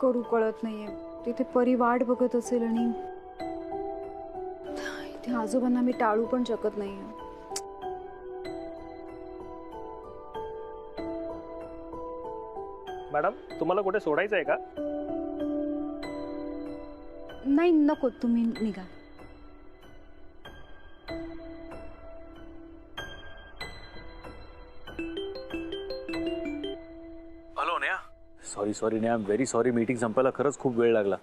करू कळत नाहीये. तिथे परी वाट बघत असेल आणि इथे आजोबांना मी टाळू पण शकत नाहीये. मॅडम, तुम्हाला कुठे सोडायचं आहे का? नाही नको, तुम्ही निघा. Hello Neha. Sorry Neha, very sorry. Meeting संपायला खरंच खूप वेळ लागला.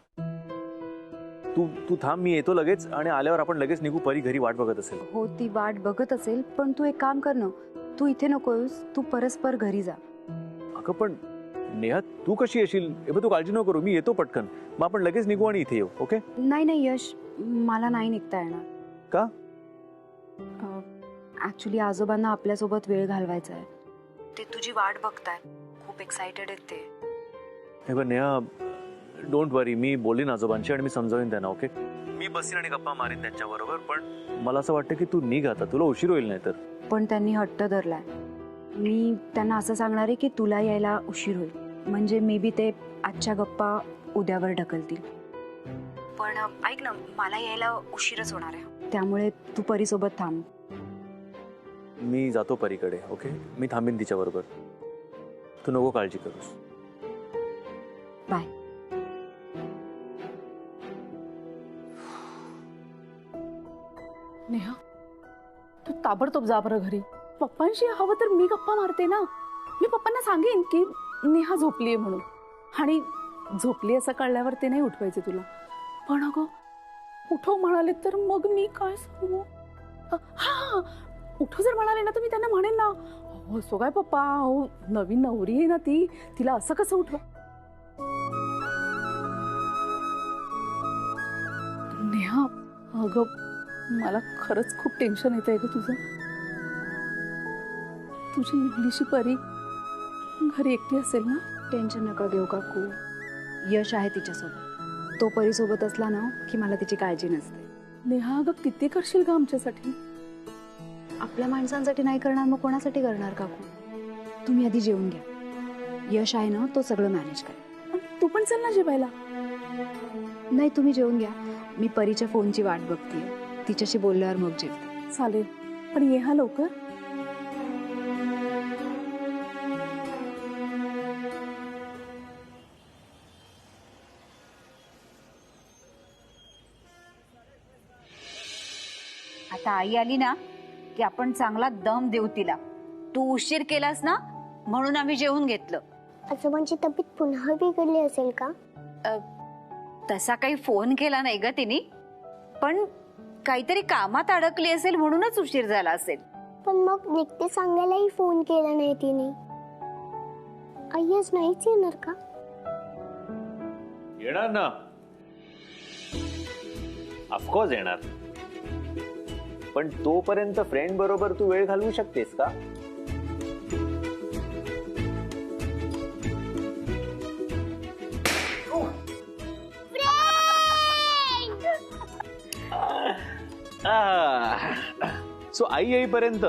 तू थांब, मी येतो लगेच आणि आल्यावर आपण लगेच निघू. परी घरी वाट बघत असेल. हो, ती वाट बघत असेल, पण तू एक काम कर ना, तू इथे नकोस, तू परस्पर घरी जा. अगं पण नेहा, तू कशी येशील? तू काळजी नको करू, मी येतो पटकन. मग आपण लगेच निघू आणि इथे येऊ. ओके? नाही यश, मला नाही निघता येणार. का? ऍक्च्युली आजोबांना आपल्यासोबत वेळ घालवायचा आहे. ते तुझी वाट बघताय, खूप एक्साइटेड आहेत ते. हे बघ नेहा, डोंट वरी, मी बोलीन आजोबांशी आणि मी समजावीन त्यांना. ओके? मी बसीन आणि गप्पा मारीन त्यांच्याबरोबर. पण मला असं वाटतं की तू निघ आता, तुला उशीर होईल नाही तर. पण त्यांनी हट्ट धरलाय. मी त्यांना असं सांगणार आहे की तुला यायला उशीर होईल, म्हणजे मे बी ते आजच्या गप्पा उद्यावर ढकलतील. पण ऐक ना, मला यायला उशीरच होणार आहे, त्यामुळे तू परीसोबत थांब. मी जातो परीकडे. ओके? मी थांबीन तिच्याबरोबर. तू नको काळजी करूस. बाय. नेहा, तू ताबडतोब जा बरं घरी. पप्पांशी हवं तर मी गप्पा मारते ना. मी पप्पांना सांगेन की नेहा झोपलीये म्हणून, आणि झोपली असं कळल्यावर ते नाही उठवायचे तुला. पण अगं उठव म्हणाले तर मग मी काय सांगू? हा, उठव जर म्हणाले ना तर मी त्यांना म्हणेन ना, हो सो काय पप्पा, हो नवीन नवरी आहे ना ती, तिला असं कसं उठवा? नेहा अगं, मला खरंच खूप टेन्शन येत आहे ग तुझं. तुझी मुलीशी परी घरी एकटी असेल ना? टेन्शन नका घेऊ काकू, यश आहे तिच्यासोबत. तो परीसोबत असला ना की मला तिची काळजी नसते. नेहा अगं, किती करशील ग आमच्यासाठी? आपल्या माणसांसाठी नाही करणार मग कोणासाठी करणार काकू? तुम्ही आधी जेवून घ्या. यश आहे ना, तो सगळं मॅनेज करेल. तू पण चल ना जेवायला. नाही, तुम्ही जेवून घ्या. मी परीच्या फोनची वाट बघते, तिच्याशी बोलल्यावर मग जेवते. चालेल, पण ये हा लवकर. आता आई आली ना की आपण चांगला दम देऊ तिला. तू उशीर केलास ना म्हणून आम्ही जेवून घेतलं. आजोबांची तब्येत पुन्हा बिघडली असेल का? तसा काही फोन केला नाही ग तिने, पण काहीतरी कामात अडकली असेल म्हणूनच उशीर झाला असेल. पण मग निघते सांगायलाही फोन केला नाही तिने. आईच नाहीच येणार का? येणार ना, ऑफकोर्स येणार. पण तोपर्यंत फ्रेंड बरोबर तू वेळ घालवू शकतेस का? सो आई येईपर्यंत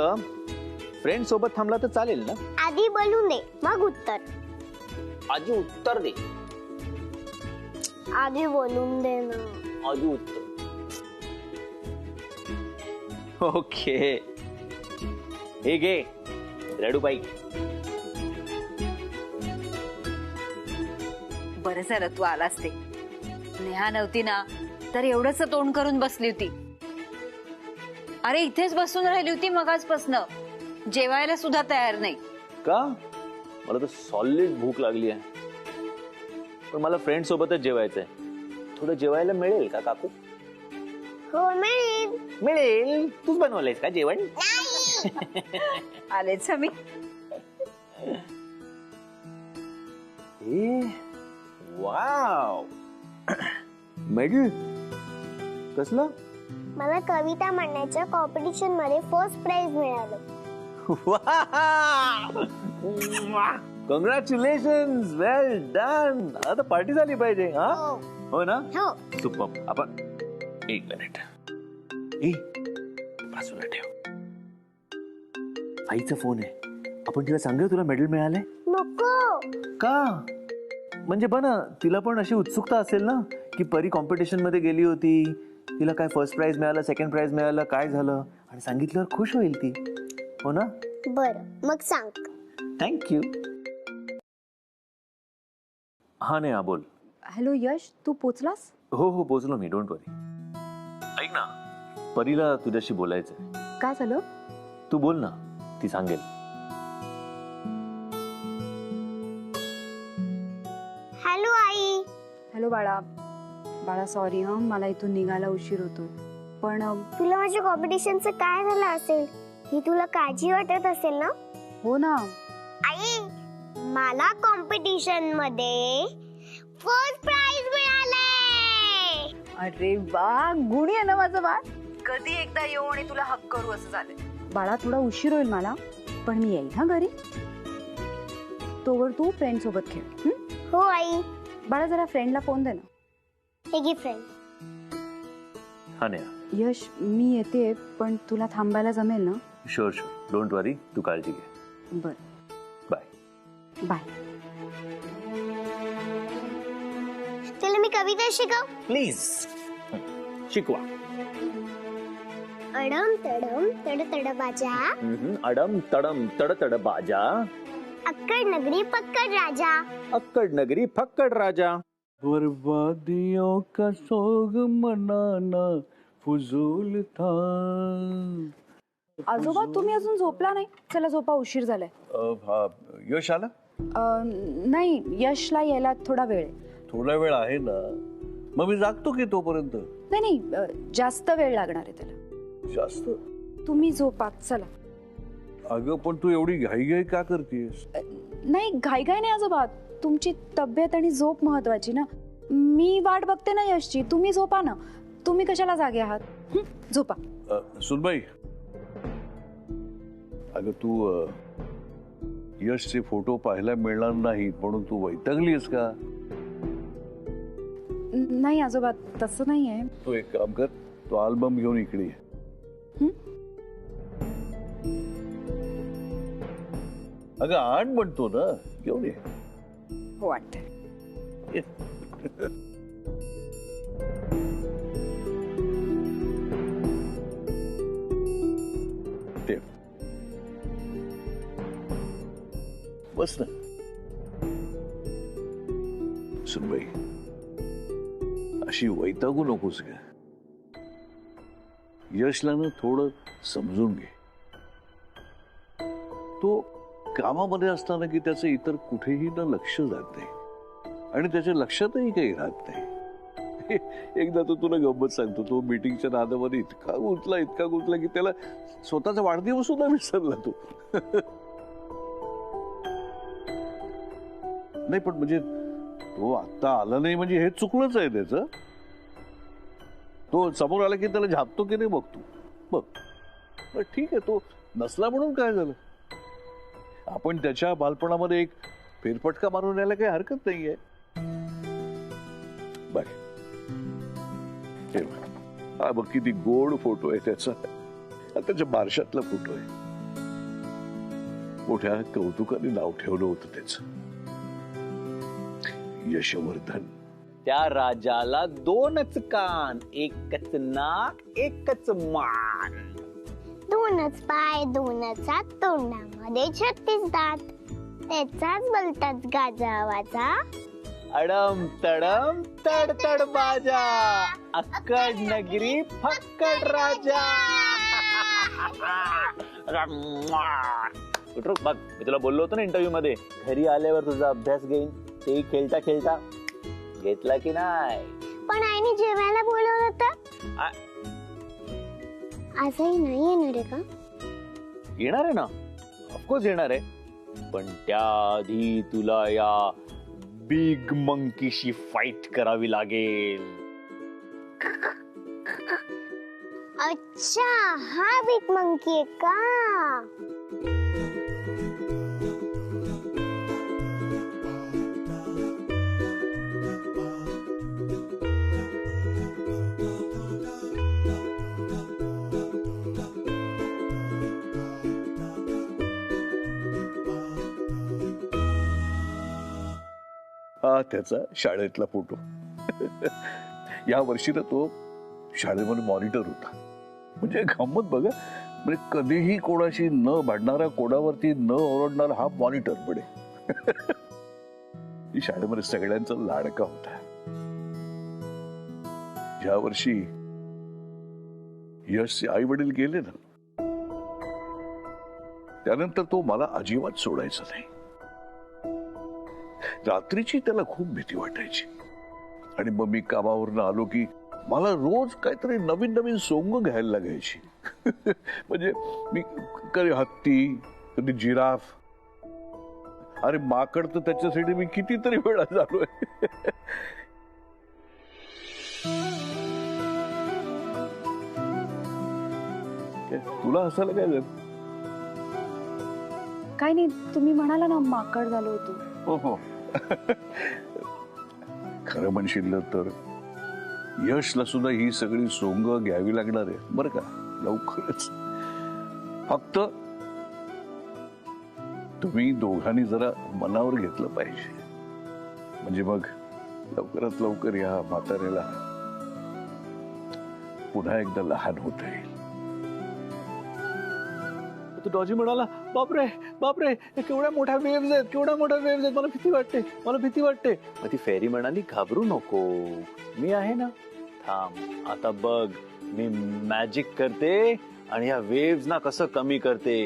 फ्रेंड सोबत थांबला तर चालेल ना? आधी बोलून दे मग उत्तर. आधी उत्तर दे. आधी बोलून दे ना. आधी उत्तर. ओके, हे घे रडूबाई. बरं झालं तू आलास ते. नेहा नव्हती ना तर एवढंच तोंड करून बसली होती. अरे इथेच बसून राहिली होती मगाचपासनं, जेवायला सुद्धा तयार नाही. का? मला तर सॉलिड भूक लागली आहे. पण मला फ्रेंड सोबतच जेवायचंय. थोडं जेवायला मिळेल का काकू? हो मिळेल. मिळेल. तूच बनवलंयस का जेवण? आलेच मी. वाव, मेडल कसलं? मला कविता म्हणण्याच्या कॉम्पिटिशन मध्ये फर्स्ट प्राइज मिळालं. कॉंग्रॅच्युलेशन, वेल डन. आता पार्टी झाली पाहिजे. हा, हो ना? हो. सुपर. आपण एक मिनिट, बाजूला ठेव. आईचा फोन आहे. आपण तिला सांगूया तुला मेडल मिळालंय. नको. का? म्हणजे बना तिला पण अशी उत्सुकता असेल ना की परी कॉम्पिटिशन मध्ये गेली होती, तिला काय फर्स्ट प्राइज मिळालं, सेकंड प्राइज मिळालं, काय झालं, आणि सांगितल्यावर खुश होईल ती. हो ना? बर मग सांग. थँक्यू. हा नेहा बोल. हॅलो यश, तू पोचलास? हो पोचलो मी, डोंट वरी. ऐक ना, परीला तुझ्याशी बोलायचंय. काय झालं? तू बोल ना, ती सांगेल. हॅलो आई. हॅलो बाळा. बाळा सॉरी मला इथून निघायला उशीर होतो, पण तुला माझ्या कॉम्पिटिशनचं काय झालं असेल ही तुला काळजी वाटत असेल ना? हो ना. आई, मला कॉम्पिटिशन मध्ये फर्स्ट प्राइज मिळालंय. अरे वा, गुणी आहे ना माझं बाळ. कधी एकदा येऊ आणि तुला हक करू असं झालंय. बाळा थोडा उशीर होईल मला, पण मी येईल हा घरी. तोवर तू फ्रेंड सोबत खेळ. हो आई. बाळा जरा फ्रेंडला फोन दे ना. हे घे फ्रेंड. हा नेहा. यश मी येते, पण तुला थांबायला जमेल ना? शुअर डोंट वरी, तू काळजी घे. बर. बाय. बाय. तुला मी कविता शिकव. प्लीज शिकवा. अडम तडम तड तड बाजा, अडम तडम तड तड बाजा, अक्कड नगरी पक्कड राजा. अक्कड नगरी फक्कड राजा. बर्बादियों का सोग मनाना फुजूल था. आजोबा तुम्ही अजून झोपला नाही? चला झोपा, उशीर झालाय. यश आला? नाही, यशला यायला थोडा वेळ आहे. थोडा वेळ आहे ना, मग मी जागतो की तोपर्यंत. नाही जास्त वेळ लागणार आहे त्याला. जास्त? तुम्ही झोपा चला. अगं पण तू एवढी घाई का करतेस? नाही घाईघाई नाही आजोबा, तुमची तब्येत आणि झोप महत्वाची ना. मी वाट बघते ना यशची, तुम्ही झोपा ना. तुम्ही कशाला जागे आहात? झोपा. सुनबाई, अगं तू यशचे फोटो पाहायला मिळणार नाही म्हणून तू वैतागलीस का? नाही आजोबा तसं नाहीये. तू एक काम कर, तो अल्बम घेऊन इकडे ये. अगं आण म्हणतो ना, घेऊन ये. हो वाटतंय. ये. ते. बस ना. सुनबाई, अशी वैतागू नकोस ग. यशला ना थोडं समजून घे. तो कामामध्ये असताना की त्याचं इतर कुठेही ना लक्ष जात नाही आणि त्याच्या लक्षातही काही राहत नाही. एकदा तो तुला गंमत सांगतो, तो मीटिंगच्या नादामध्ये इतका गुंतला की त्याला स्वतःचा वाढदिवस सुद्धा विसरला तो. नाही पण म्हणजे तो आता आला नाही म्हणजे हे चुकलंच आहे त्याचं. तो समोर आला की त्याला झापतो की नाही बघतो. बघ ठीक आहे, तो नसला म्हणून काय झालं. आपण त्याच्या बालपणामध्ये एक फेरफटका मारून यायला काही हरकत नाहीये. बघ हा बघ किती गोड फोटो आहे त्याचा. त्याच्या बारशातला फोटो आहे. मोठ्या कौतुकाने नाव ठेवलं होतं त्याचं, यशवर्धन. त्या राजाला 2च कान, 1च नाक, 1च मान, 2च पाय, 2च हात, तोंडामध्ये 36 दात, त्याचाच बोलतात गाजावाचा. अडम तडम तड तड बाजा, अक्कड नगरी फक्कड राजा. बघ मी तुला बोललो होतो ना इंटरव्ह्यू मध्ये, घरी आल्यावर तुझा अभ्यास घेईन. ते खेळता खेळता घेतला की नाही? पण आईने जेवायला बोलवलं होतं. आजही नाही येणार आहे का? येणार आहे ना, ऑफकोर्स येणार आहे. पण त्याआधी तुला या बिग मंकीशी फाईट करावी लागेल. अच्छा, हा बिग मंकी आहे का? हा त्याचा शाळेतला फोटो. या वर्षी ना तो शाळेमध्ये मॉनिटर होता. म्हणजे गंमत बघा, म्हणजे कधीही कोणाशी न भांडणारा, कोणावरती न ओरडणारा हा मॉनिटर पुढे. शाळेमध्ये सगळ्यांचा लाडका होता. ज्या वर्षी यशचे आई वडील गेले ना, त्यानंतर तो मला अजिबात सोडायचा नाही. रात्रीची त्याला खूप भीती वाटायची. आणि मग मी कामावरनं आलो की मला रोज काहीतरी नवीन नवीन सोंग घ्यायला लागायची. म्हणजे मी कधी हत्ती, कधी जिराफ, अरे माकड, तर त्याच्यासाठी मी कितीतरी वेळा झालोय. तुला हसायला काय झालं? काय नाही, तुम्ही म्हणाला ना माकड झालो होतो. हो हो. खरं म्हणशील तर यशला सुद्धा ही सगळी सोंग घ्यावी लागणार आहे बरं का, लवकरच. फक्त तुम्ही दोघांनी जरा मनावर घेतलं पाहिजे, म्हणजे मग लवकरात लवकर या म्हाताऱ्याला पुन्हा एकदा लहान होता येईल. तो डॉजी म्हणाला, बापरे बापरे, केवढ्या मोठ्या वेव्हज आहेत, केवढ्या मोठ्या वेव्हज आहेत, मला भीती वाटते, मला भीती वाटते. मग ती फेरी म्हणाली, घाबरू नको, मी आहे ना, थांब, आता बघ मी मॅजिक करते आणि या वेव्हज ना कसं कमी करते.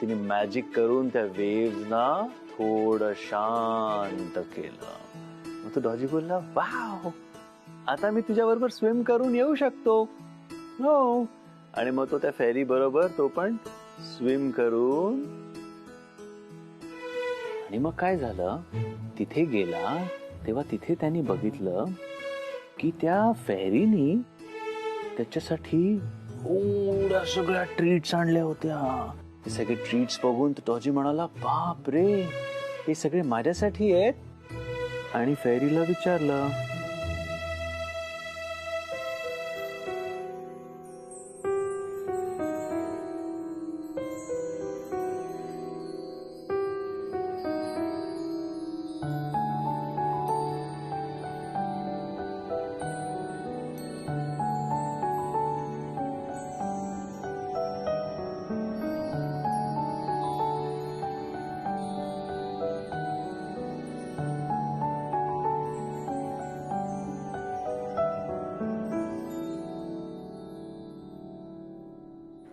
तिने मॅजिक करून त्या वेव्हज ना थोडं शांत केलं. मग तो डॉजी बोलला, वाव, आता मी तुझ्या बरोबर स्विम करून येऊ शकतो. हो. आणि मग तो त्या फेरी बरोबर तो पण स्विम करून, आणि मग काय झालं, तिथे गेला तेव्हा तिथे त्यांनी बघितलं की त्या फेरीनी त्याच्यासाठी एवढ्या सगळ्या ट्रीट्स आणल्या होत्या. ते सगळे ट्रीट्स बघून टॉजी म्हणाला, बाप रे, हे सगळे माझ्यासाठी आहेत. आणि फेरीला विचारलं,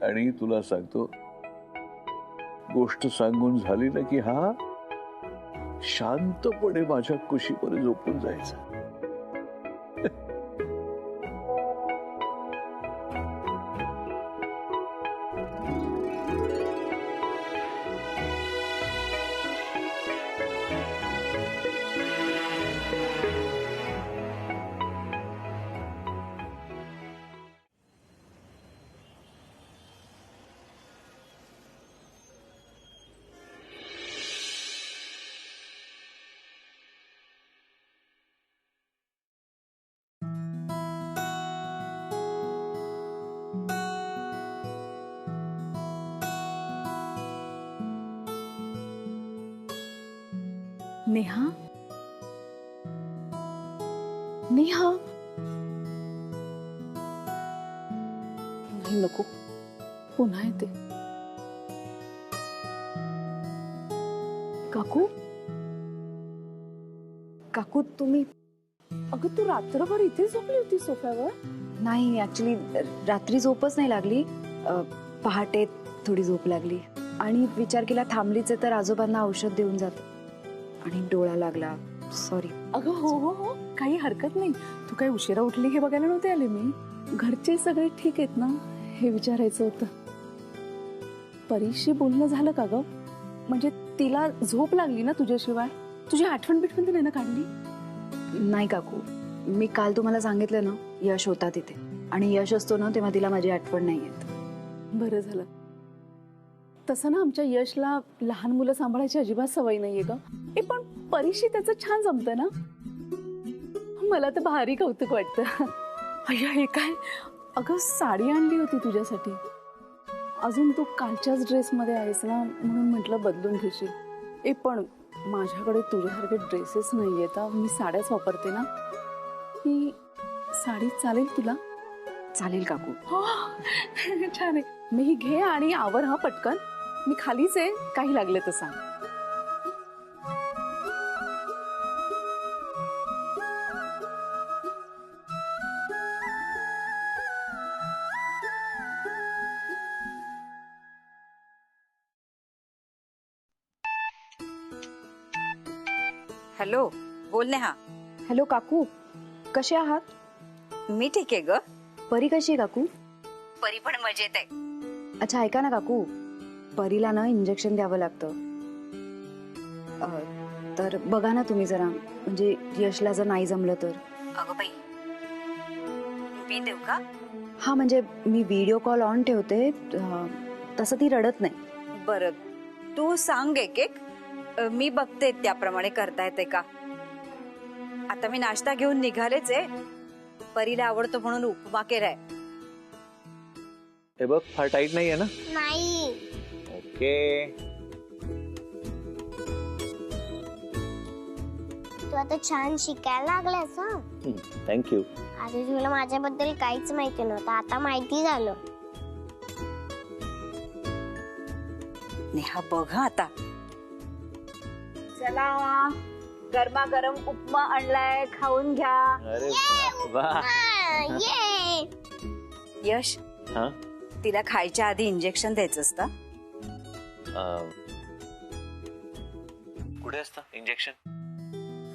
आणि तुला सांगतो, गोष्ट सांगून झाली ना की हा शांतपणे माझ्या कुशीवर झोपून जायचा. नेहा, नेहा, नाही नको, पुन्हा येते. काकू, काकू तुम्ही? अगं तू रात्रभर इथे झोपली होती सोफ्यावर? नाही, ऍक्च्युली रात्री झोपच नाही लागली. पहाटे थोडी झोप लागली आणि विचार केला थांबलीच आहे तर आजोबांना औषध देऊन जात आणि डोळा लागला. सॉरी. अगं हो हो हो, काही हरकत नाही. तू काही उशिरा उठली हे बघायला नव्हते आले मी. घरचे सगळे ठीक आहेत ना हे विचारायचं होतं. परीशी बोलणं झालं का ग? म्हणजे तिला झोप लागली ना तुझ्याशिवाय? तुझी आठवण बिठवण तर नाही ना काढली? नाही काकू, मी काल तुम्हाला सांगितलं ना यश होता तिथे, आणि यश असतो ना तेव्हा तिला माझी आठवण नाही येत. बरं झालं. तसं ना आमच्या यशला लहान मुलं सांभाळायची अजिबात सवय नाहीये ग. पण परीशी त्याचं छान जमतं ना. मला तर भारी कौतुक वाटतं. अय्या, हे काय? अगं साडी आणली होती तुझ्यासाठी. अजून तू कालच्याच ड्रेसमध्ये आहेस ना, म्हणून म्हटलं बदलून घेशील. पण माझ्याकडे तुझ्यासारखे ड्रेसेस नाही आहेत. मी साड्याच वापरते ना. ही साडी चालेल तुला? चालेल काकू. छान आहे. मी ही घे आणि आवर हा पटकन. मी खालीच आहे, काही लागले तर सांग. हॅलो, बोल नेहा. हॅलो काकू, कसे आहात? मी ठीक आहे ग. परी कशी आहे काकू? परी पण मजेत आहे. अच्छा ऐका ना काकू, परीला ना इंजेक्शन द्यावं लागतं. तर बघा ना तुम्ही जरा, म्हणजे यशला जर नाही जमलं तर. अगं बाई, मी देऊ का? हा म्हणजे मी व्हिडिओ कॉल ऑन ठेवते, तसं ती रडत नाही. बरं, तू सांग एक एक, मी बघते त्याप्रमाणे करता येते का. आता मी नाश्ता घेऊन निघालेच आहे. परीला आवडतो म्हणून उपमा केलाय. हे बघ, फार टाईट नाहीये ना? नाही. ओके. तू आता छान शिकायला लागलास हा. थँक्यू. आधी तुला माझ्याबद्दल काहीच माहिती नव्हतं, आता माहिती झालं. नेहा बघ हा आता. चला, गरमागरम उपमा आणलाय, खाऊन घ्या. अरे वा. ये. यश, हा? तिला खायच्या आधी इंजेक्शन द्यायचं असतं. कुठे असतं इंजेक्शन?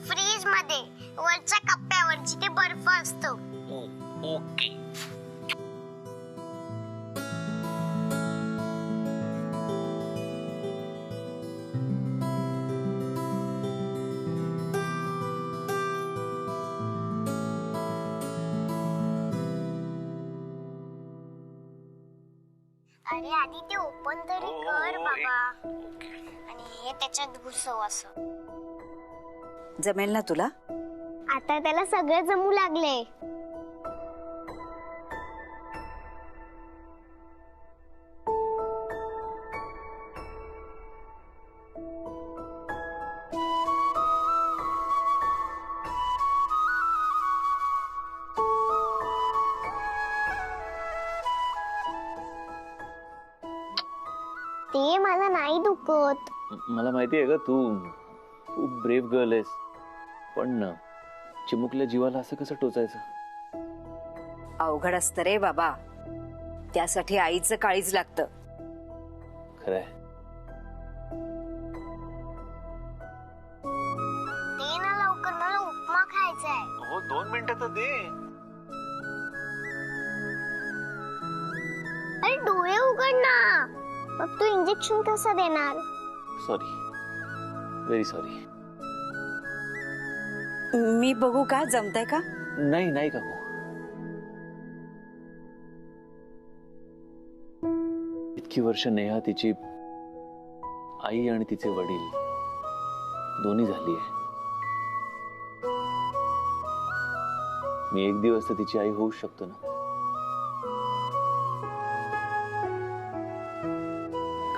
फ्रीज मध्ये वरच्या कप्प्यावर जिथे बर्फ असतो. ओके. अरे आधी ते ओपन तरी कर बाबा. आणि हे त्याच्यात घुसव असं. जमेल ना तुला? आता त्याला सगळं जमू लागले. ते मला नाही दुखत. मला माहिती आहे ग, तू खूप ब्रेव गर्ल आहेस, पण चिमुकल्या जीवाला असं कसं टोचायचं? अवघड असतं रे बाबा. त्यासाठी आईचं काळीज लागतं. खरंय. दे ना लवकर, मला उपमा खायचा आहे. हो, 2 मिनिटं तर दे. अरे डोळे उघड ना. मग तू इंजेक्शन कसं देणार? Sorry, very sorry. मी बघू का, जमतंय का? नाही नाही काकू. इतकी वर्ष नेहा तिची आई आणि तिचे वडील दोन्ही झाली आहे. मी एक दिवस तर तिची आई होऊ शकतो ना.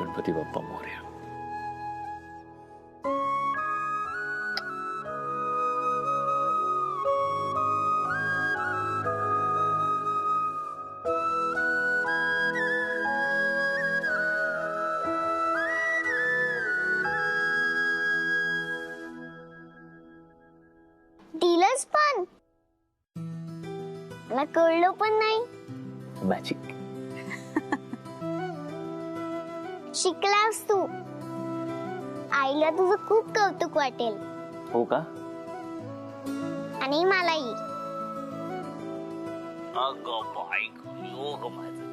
गणपती बाप्पा मोरया. दिलंच पण मला कळलं पण नाही. मॅजिक. शिकलास तू. आईला तुझं खूप कौतुक वाटेल. हो का? आणि मलाही. अगं बाई, योग माझं.